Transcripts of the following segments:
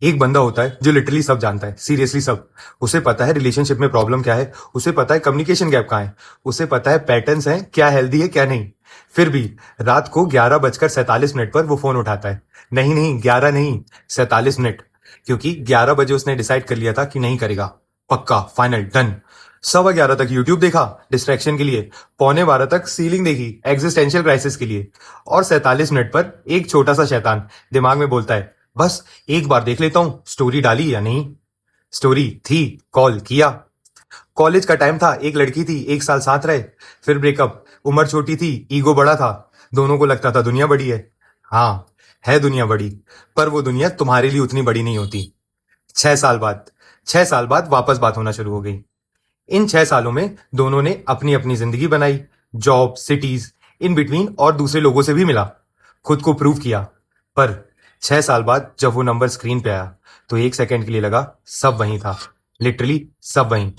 एक बंदा होता है जो लिटरली सब जानता है, सीरियसली सब। उसे पता है रिलेशनशिप में प्रॉब्लम क्या है, उसे पता है कम्युनिकेशन गैप कहाँ है, उसे पता है पैटर्न्स हैं, क्या हेल्दी है क्या नहीं। फिर भी रात को 11:47 पर वो फोन उठाता है। नहीं नहीं, 11 नहीं, 47 मिनट। क्योंकि 11 बजे उसने डिसाइड कर लिया था कि नहीं करेगा, पक्का फाइनल डन। 11:15 तक यूट्यूब देखा डिस्ट्रैक्शन के लिए, 11:45 तक सीलिंग देखी एग्जिस्टेंशियल क्राइसिस के लिए, और 47 मिनट पर एक छोटा सा शैतान दिमाग में बोलता है, बस एक बार देख लेता हूं स्टोरी डाली या नहीं। स्टोरी थी, कॉल किया। कॉलेज का टाइम था, एक लड़की थी, 1 साल साथ रहे, फिर ब्रेकअप। उम्र छोटी थी, ईगो बड़ा था, दोनों को लगता था दुनिया बड़ी है। हाँ, है दुनिया बड़ी, पर वो दुनिया तुम्हारे लिए उतनी बड़ी नहीं होती। 6 साल बाद, 6 साल बाद वापस बात होना शुरू हो गई। इन 6 सालों में दोनों ने अपनी अपनी जिंदगी बनाई, जॉब, सिटीज, इन बिटवीन, और दूसरे लोगों से भी मिला, खुद को प्रूव किया। पर 6 साल बाद जब वो नंबर स्क्रीन पे आया तो 1 सेकंड के लिए लगा सब वहीं था, लिटरली सब वहीं।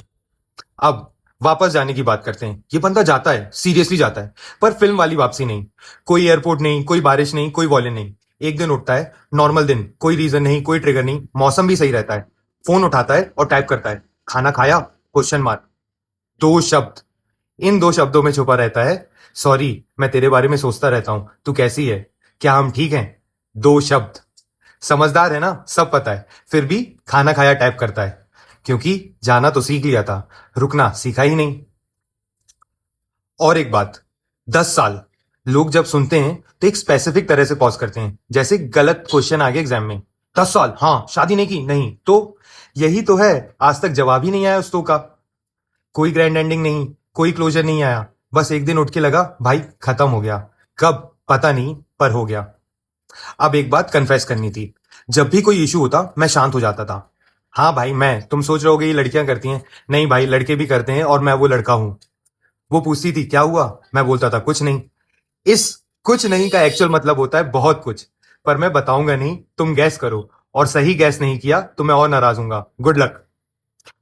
अब वापस जाने की बात करते हैं। ये बंदा जाता है, सीरियसली जाता है, पर फिल्म वाली वापसी नहीं। कोई एयरपोर्ट नहीं, कोई बारिश नहीं, कोई वॉलेट नहीं। एक दिन उठता है, नॉर्मल दिन, कोई रीजन नहीं, कोई ट्रिगर नहीं, मौसम भी सही रहता है। फोन उठाता है और टाइप करता है, खाना खाया, क्वेश्चन मार्क। 2 शब्द। इन 2 शब्दों में छुपा रहता है, सॉरी मैं तेरे बारे में सोचता रहता हूं, तू कैसी है, क्या हम ठीक हैं। 2 शब्द। समझदार है ना, सब पता है, फिर भी खाना खाया टाइप करता है। क्योंकि जाना तो सीख लिया था, रुकना सीखा ही नहीं। और एक बात, 10 साल। लोग जब सुनते हैं तो एक स्पेसिफिक तरह से पॉज करते हैं, जैसे गलत क्वेश्चन आ गया एग्जाम में। 10 साल, हाँ, शादी नहीं की, नहीं तो। यही तो है, आज तक जवाब ही नहीं आया उस तो का। कोई ग्रैंड एंडिंग नहीं, कोई क्लोजर नहीं आया, बस एक दिन उठ के लगा भाई खत्म हो गया। कब पता नहीं, पर हो गया। अब एक बात कन्फेस करनी थी, जब भी कोई इशू होता मैं शांत हो जाता था। हाँ भाई, मैं, तुम सोच रहे होगे ये लड़कियां करती हैं, नहीं भाई लड़के भी करते हैं, और मैं वो लड़का हूं। वो पूछती थी क्या हुआ, मैं बोलता था कुछ नहीं। इस कुछ नहीं का एक्चुअल मतलब होता है बहुत कुछ, पर मैं बताऊंगा नहीं, तुम गैस करो, और सही गैस नहीं किया तो मैं और नाराज हूंगा। Good luck.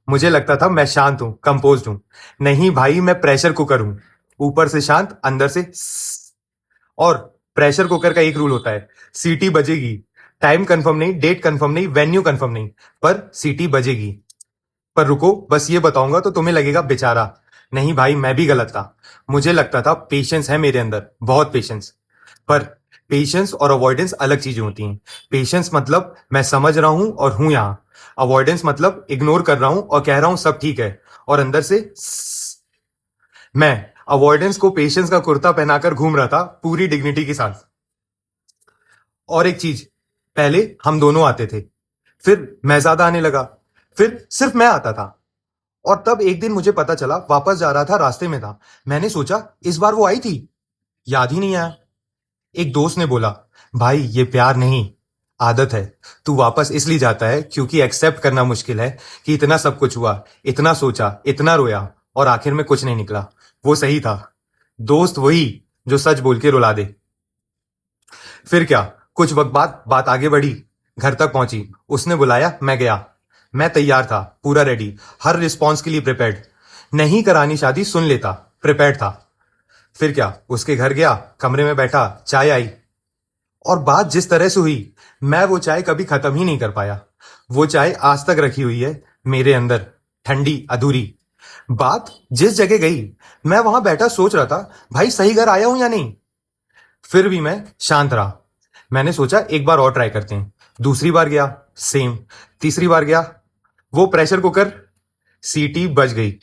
मुझे लगता था मैं शांत हूं, कंपोज्ड हूं। नहीं भाई, मैं प्रेशर कुकर हूं, ऊपर से शांत, अंदर से और प्रेशर कुकर का एक रूल होता है, सीटी बजेगी। टाइम कंफर्म नहीं, डेट कंफर्म नहीं, वेन्यू कंफर्म नहीं, पर सीटी बजेगी। पर रुको, बस ये बताऊंगा तो तुम्हें लगेगा बेचारा। नहीं भाई, मैं भी गलत था। मुझे लगता था पेशेंस है मेरे अंदर, बहुत पेशेंस। पर पेशेंस और अवॉइडेंस अलग चीजें होती हैं। पेशेंस मतलब मैं समझ रहा हूं और हूं यहां। अवॉइडेंस मतलब इग्नोर कर रहा हूं और कह रहा हूं सब ठीक है, और अंदर से मैं अवॉइडेंस को पेशेंस का कुर्ता पहनाकर घूम रहा था, पूरी डिग्निटी के साथ। और एक चीज, पहले हम दोनों आते थे, फिर मैं ज्यादा आने लगा, फिर सिर्फ मैं आता था। और तब एक दिन मुझे पता चला, वापस जा रहा था, रास्ते में था, मैंने सोचा इस बार वो आई थी, याद ही नहीं आया। एक दोस्त ने बोला, भाई ये प्यार नहीं, आदत है। तू वापस इसलिए जाता है क्योंकि एक्सेप्ट करना मुश्किल है कि इतना सब कुछ हुआ, इतना सोचा, इतना रोया, और आखिर में कुछ नहीं निकला। वो सही था, दोस्त वही जो सच बोल के रुला दे। फिर क्या, कुछ वक्त बाद बात आगे बढ़ी, घर तक पहुंची, उसने बुलाया, मैं गया। मैं तैयार था, पूरा रेडी, हर रिस्पॉन्स के लिए प्रिपेयर्ड। नहीं करानी शादी, सुन लेता, प्रिपेयर्ड था। फिर क्या, उसके घर गया, कमरे में बैठा, चाय आई, और बात जिस तरह से हुई, मैं वो चाय कभी खत्म ही नहीं कर पाया। वो चाय आज तक रखी हुई है मेरे अंदर, ठंडी, अधूरी। बात जिस जगह गई, मैं वहां बैठा सोच रहा था, भाई सही घर आया हूं या नहीं। फिर भी मैं शांत रहा। मैंने सोचा एक बार और ट्राई करते हैं। दूसरी बार गया, सेम। तीसरी बार गया, वो प्रेशर कुकर, सीटी बज गई।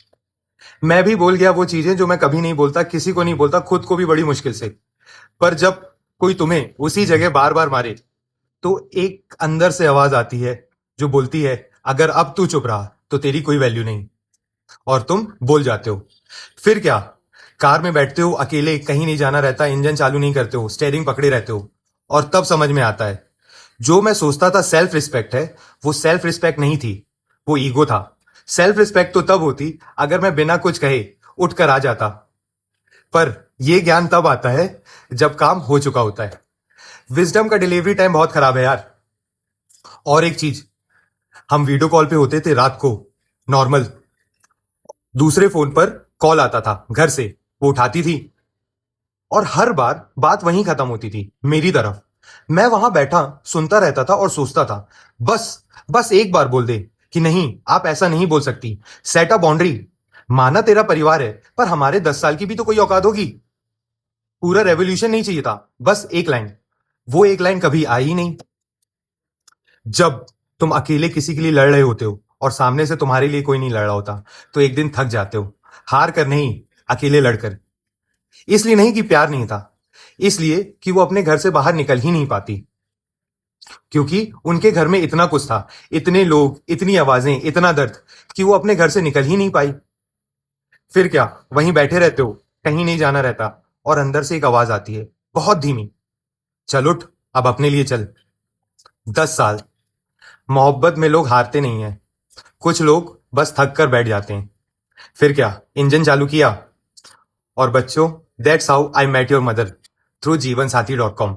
मैं भी बोल गया वो चीजें जो मैं कभी नहीं बोलता, किसी को नहीं बोलता, खुद को भी बड़ी मुश्किल से। पर जब कोई तुम्हें उसी जगह बार बार मारे, तो एक अंदर से आवाज आती है जो बोलती है, अगर अब तू चुप रहा तो तेरी कोई वैल्यू नहीं। और तुम बोल जाते हो। फिर क्या, कार में बैठते हो अकेले, कहीं नहीं जाना रहता, इंजन चालू नहीं करते हो, स्टेयरिंग पकड़े रहते हो, और तब समझ में आता है, जो मैं सोचता था सेल्फ रिस्पेक्ट है, वो सेल्फ रिस्पेक्ट नहीं थी, वो ईगो था। सेल्फ रिस्पेक्ट तो तब होती अगर मैं बिना कुछ कहे उठकर आ जाता, पर यह ज्ञान तब आता है जब काम हो चुका होता है। विजडम का डिलीवरी टाइम बहुत खराब है यार। और एक चीज, हम वीडियो कॉल पे होते थे रात को, नॉर्मल, दूसरे फोन पर कॉल आता था घर से, वो उठाती थी, और हर बार बात वहीं खत्म होती थी, मेरी तरफ। मैं वहां बैठा सुनता रहता था और सोचता था, बस बस एक बार बोल दे कि नहीं, आप ऐसा नहीं बोल सकती। सेट अ बाउंड्री। माना तेरा परिवार है, पर हमारे 10 साल की भी तो कोई औकात होगी। पूरा रेवोल्यूशन नहीं चाहिए था, बस एक लाइन। वो एक लाइन कभी आई ही नहीं। जब तुम अकेले किसी के लिए लड़ रहे होते हो और सामने से तुम्हारे लिए कोई नहीं लड़ रहा होता, तो एक दिन थक जाते हो। हार कर नहीं, अकेले लड़कर। इसलिए नहीं कि प्यार नहीं था, इसलिए कि वो अपने घर से बाहर निकल ही नहीं पाती, क्योंकि उनके घर में इतना कुछ था, इतने लोग, इतनी आवाजें, इतना दर्द, कि वो अपने घर से निकल ही नहीं पाई। फिर क्या, वहीं बैठे रहते हो, कहीं नहीं जाना रहता, और अंदर से एक आवाज आती है, बहुत धीमी, चल उठ, अब अपने लिए चल। 10 साल। मोहब्बत में लोग हारते नहीं हैं, कुछ लोग बस थक कर बैठ जाते हैं। फिर क्या, इंजन चालू किया। और बच्चों, that's how I met your mother, through Jeevan Sathi .com।